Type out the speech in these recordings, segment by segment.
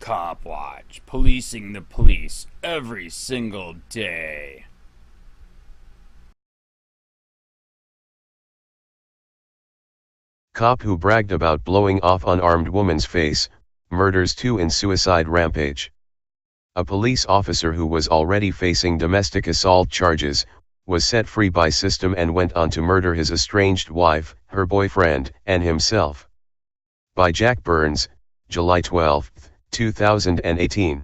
COPWATCH, policing the police every single day. Cop who bragged about blowing off unarmed woman's face, murders 2 in suicide rampage. A police officer who was already facing domestic assault charges, was set free by system and went on to murder his estranged wife, her boyfriend, and himself. By Jack Burns, July 12, 2018.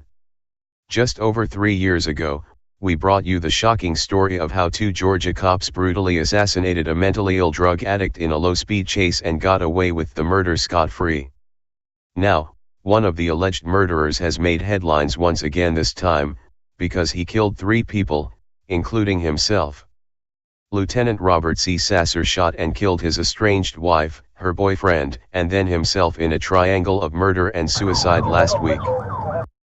Just over 3 years ago, we brought you the shocking story of how 2 Georgia cops brutally assassinated a mentally ill drug addict in a low-speed chase and got away with the murder scot-free. Now, one of the alleged murderers has made headlines once again, this time, because he killed 3 people, including himself. Lieutenant Robert C. Sasser shot and killed his estranged wife, her boyfriend, and then himself in a triangle of murder and suicide last week.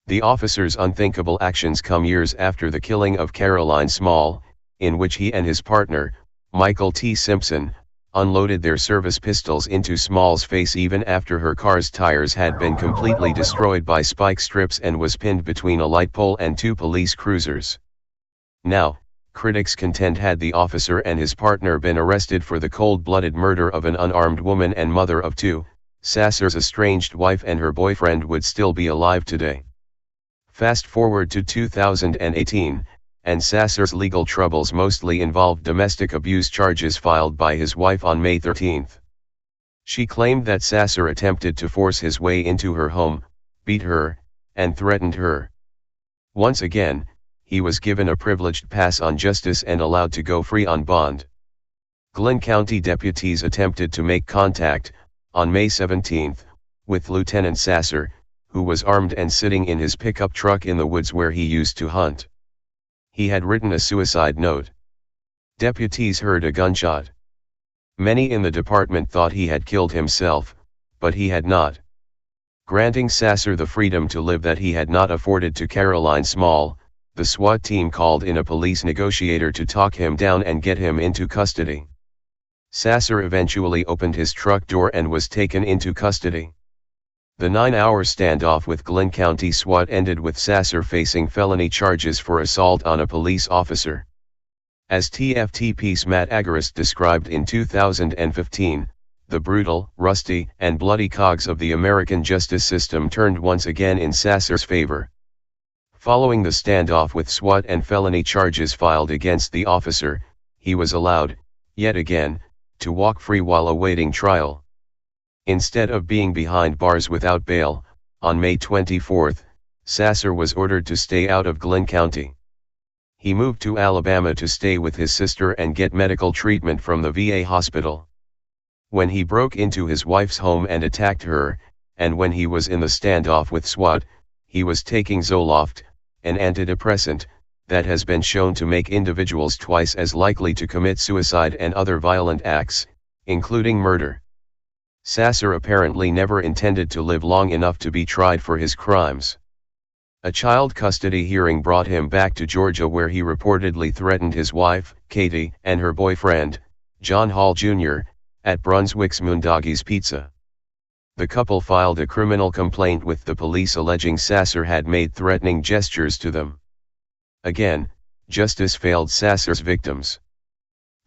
The officer's unthinkable actions come years after the killing of Caroline Small, in which he and his partner, Michael T. Simpson, unloaded their service pistols into Small's face even after her car's tires had been completely destroyed by spike strips and was pinned between a light pole and 2 police cruisers. Now, critics contend had the officer and his partner been arrested for the cold-blooded murder of an unarmed woman and mother of 2, Sasser's estranged wife and her boyfriend would still be alive today. Fast forward to 2018, and Sasser's legal troubles mostly involved domestic abuse charges filed by his wife on May 13. She claimed that Sasser attempted to force his way into her home, beat her, and threatened her. Once again, he was given a privileged pass on justice and allowed to go free on bond. Glynn County deputies attempted to make contact, on May 17, with Lieutenant Sasser, who was armed and sitting in his pickup truck in the woods where he used to hunt. He had written a suicide note. Deputies heard a gunshot. Many in the department thought he had killed himself, but he had not. Granting Sasser the freedom to live that he had not afforded to Caroline Small, the SWAT team called in a police negotiator to talk him down and get him into custody. Sasser eventually opened his truck door and was taken into custody. The 9-hour standoff with Glynn County SWAT ended with Sasser facing felony charges for assault on a police officer. As TFTP's Matt Agarist described in 2015, the brutal, rusty, and bloody cogs of the American justice system turned once again in Sasser's favor. Following the standoff with SWAT and felony charges filed against the officer, he was allowed, yet again, to walk free while awaiting trial. Instead of being behind bars without bail, on May 24, Sasser was ordered to stay out of Glynn County. He moved to Alabama to stay with his sister and get medical treatment from the VA hospital. When he broke into his wife's home and attacked her, and when he was in the standoff with SWAT, he was taking Zoloft, an antidepressant, that has been shown to make individuals twice as likely to commit suicide and other violent acts, including murder. Sasser apparently never intended to live long enough to be tried for his crimes. A child custody hearing brought him back to Georgia where he reportedly threatened his wife, Katie, and her boyfriend, John Hall Jr., at Brunswick's Moondoggies Pizza. The couple filed a criminal complaint with the police alleging Sasser had made threatening gestures to them. Again, justice failed Sasser's victims.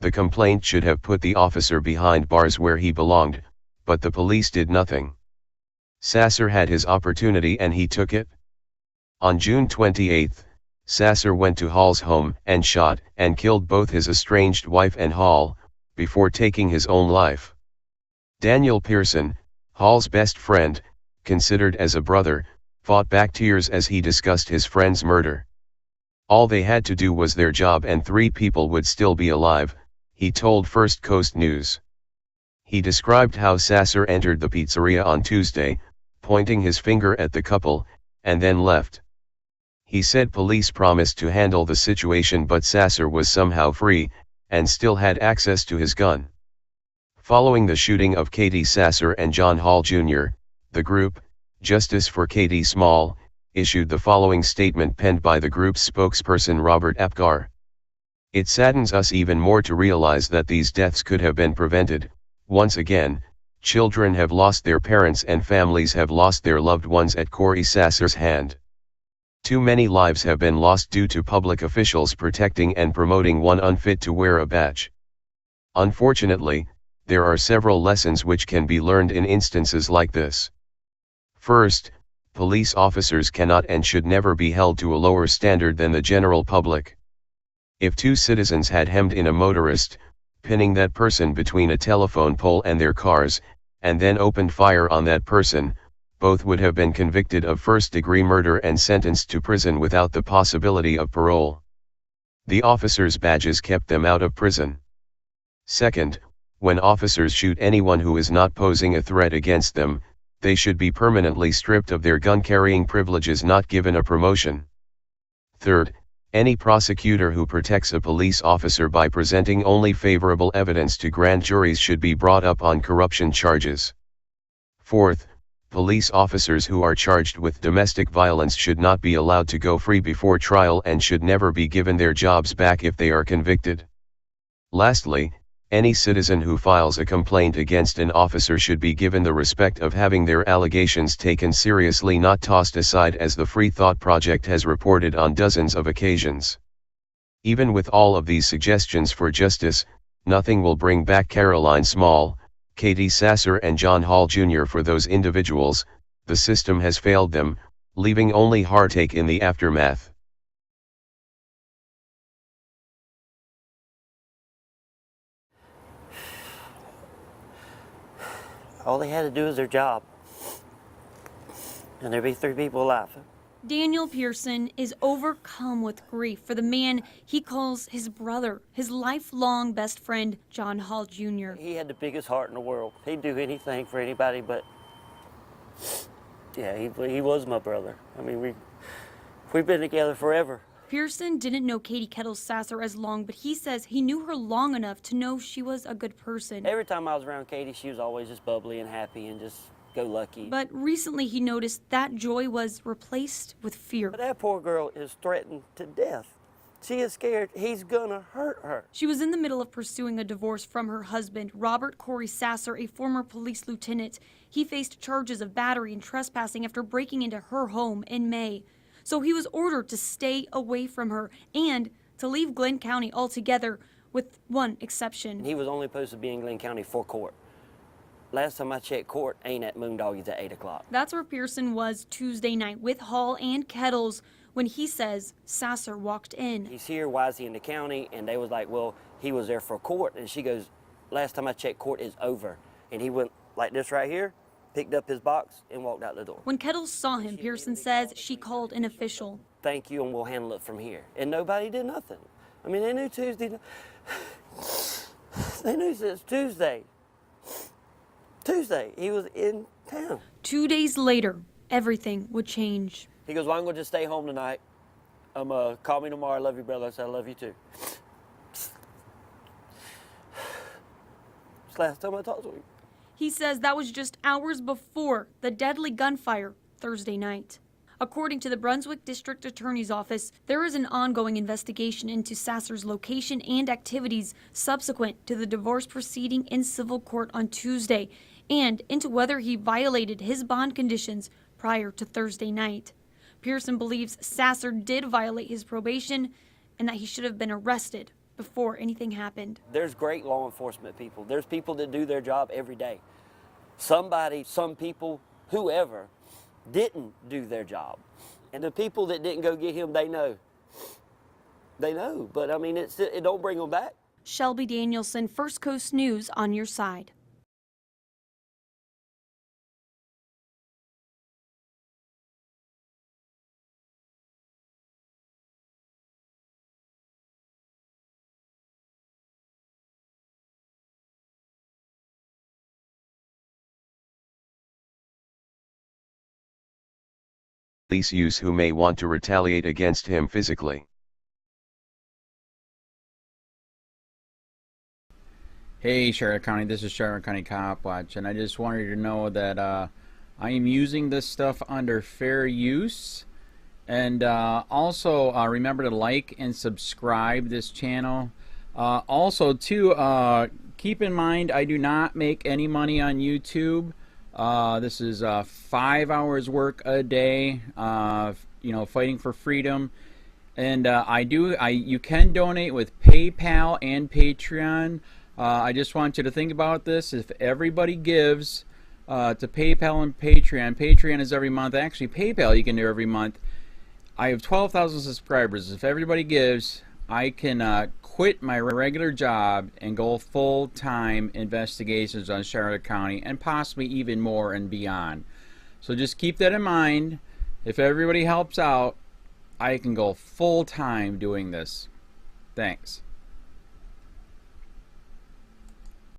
The complaint should have put the officer behind bars where he belonged, but the police did nothing. Sasser had his opportunity and he took it. On June 28, Sasser went to Hall's home and shot and killed both his estranged wife and Hall, before taking his own life. Daniel Pearson, Hall's best friend, considered as a brother, fought back tears as he discussed his friend's murder. All they had to do was their job and 3 people would still be alive, he told First Coast News. He described how Sasser entered the pizzeria on Tuesday, pointing his finger at the couple, and then left. He said police promised to handle the situation but Sasser was somehow free, and still had access to his gun. Following the shooting of Katie Sasser and John Hall Jr., the group, Justice for Katie Small, issued the following statement penned by the group's spokesperson Robert Apgar. It saddens us even more to realize that these deaths could have been prevented. Once again, Children have lost their parents and families have lost their loved ones at Corey Sasser's hand. Too many lives have been lost due to public officials protecting and promoting one unfit to wear a badge. Unfortunately, there are several lessons which can be learned in instances like this. First, police officers cannot and should never be held to a lower standard than the general public. If two citizens had hemmed in a motorist, pinning that person between a telephone pole and their cars, and then opened fire on that person, both would have been convicted of first-degree murder and sentenced to prison without the possibility of parole. The officers' badges kept them out of prison. Second, when officers shoot anyone who is not posing a threat against them, they should be permanently stripped of their gun-carrying privileges, not given a promotion. Third, any prosecutor who protects a police officer by presenting only favorable evidence to grand juries should be brought up on corruption charges. Fourth, police officers who are charged with domestic violence should not be allowed to go free before trial and should never be given their jobs back if they are convicted. Lastly, any citizen who files a complaint against an officer should be given the respect of having their allegations taken seriously, not tossed aside, as the Free Thought Project has reported on dozens of occasions. Even with all of these suggestions for justice, nothing will bring back Caroline Small, Katie Sasser and John Hall Jr. For those individuals, the system has failed them, leaving only heartache in the aftermath. All they had to do is their job, and there'd be 3 people alive. Daniel Pearson is overcome with grief for the man he calls his brother, his lifelong best friend, John Hall Jr. He had the biggest heart in the world. He'd do anything for anybody, but yeah, he was my brother. I mean, we've been together forever. Pearson didn't know Katie Kettles Sasser as long, but he says he knew her long enough to know she was a good person. Every time I was around Katie, she was always just bubbly and happy and just go lucky. But recently he noticed that joy was replaced with fear. But that poor girl is threatened to death. She is scared he's gonna hurt her. She was in the middle of pursuing a divorce from her husband, Robert Corey Sasser, a former police lieutenant. He faced charges of battery and trespassing after breaking into her home in May. So he was ordered to stay away from her and to leave Glenn County altogether, with one exception. He was only supposed to be in Glenn County for court. Last time I checked, court ain't at Moondoggies at 8 o'clock. That's where Pearson was Tuesday night with Hall and Kettles when he says Sasser walked in. He's here, why is he in the county? And they was like, well, he was there for court. And she goes, last time I checked, court is over. And he went like this right here, picked up his box, and walked out the door. When Kettles saw him, Pearson says she called an official. Thank you, and we'll handle it from here. And nobody did nothing. I mean, they knew Tuesday. They knew since Tuesday. He was in town. 2 days later, everything would change. He goes, well, I'm going to just stay home tonight. Call me tomorrow. I love you, brother. I said, I love you too. It's the last time I talked to him. He says that was just hours before the deadly gunfire Thursday night. According to the Brunswick District Attorney's Office, there is an ongoing investigation into Sasser's location and activities subsequent to the divorce proceeding in civil court on Tuesday, and into whether he violated his bond conditions prior to Thursday night. Pearson believes Sasser did violate his probation and that he should have been arrested before anything happened. There's great law enforcement people. There's people that do their job every day. Somebody, some people, whoever, didn't do their job. And the people that didn't go get him, they know. They know, but I mean, it don't bring them back. Shelby Danielson, First Coast News, on your side. Police use who may want to retaliate against him physically. Hey Charlotte County, this is Charlotte County COPWATCH, and I just wanted you to know that I am using this stuff under fair use. And also remember to like and subscribe this channel. Also too, keep in mind, I do not make any money on YouTube. This is 5 hours work a day, you know, fighting for freedom. And you can donate with PayPal and Patreon. I just want you to think about this. If everybody gives to PayPal and Patreon, Patreon is every month. Actually, PayPal you can do every month. I have 12,000 subscribers. If everybody gives, I can quit my regular job and go full-time investigations on Charlotte County and possibly even more and beyond. So just keep that in mind. If everybody helps out, I can go full-time doing this. Thanks.